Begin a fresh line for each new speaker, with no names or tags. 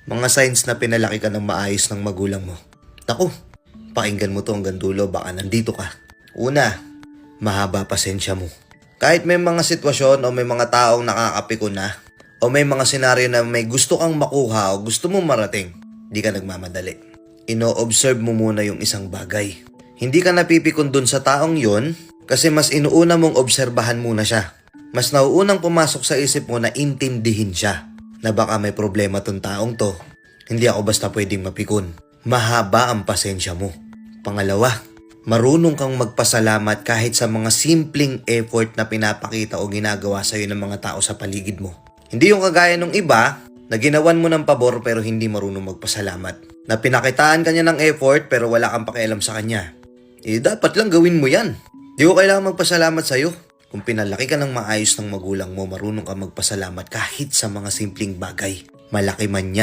Mga signs na pinalaki ka ng maayos ng magulang mo. Naku, pakinggan mo to hanggang dulo, baka nandito ka. Una, mahaba pasensya mo. Kahit may mga sitwasyon o may mga taong nakakapiko na, o may mga senaryo na may gusto kang makuha o gusto mong marating, di ka nagmamadali. Ino-observe mo muna yung isang bagay. Hindi ka napipikon dun sa taong yon kasi mas inuuna mong obserbahan muna siya. Mas nauunang pumasok sa isip mo na intindihin siya na baka may problema tong taong to. Hindi ako basta pwedeng mapikon. Mahaba ang pasensya mo. Pangalawa, marunong kang magpasalamat kahit sa mga simpleng effort na pinapakita o ginagawa sa'yo ng mga tao sa paligid mo. Hindi yung kagaya ng iba na ginawan mo ng pabor pero hindi marunong magpasalamat. Na pinakitaan kanya ng effort pero wala kang pakialam sa kanya. Dapat lang gawin mo yan. Di ko kailangan magpasalamat sa'yo. Kung pinalaki ka ng maayos ng magulang mo, marunong ka magpasalamat kahit sa mga simpleng bagay. Malaki man yan.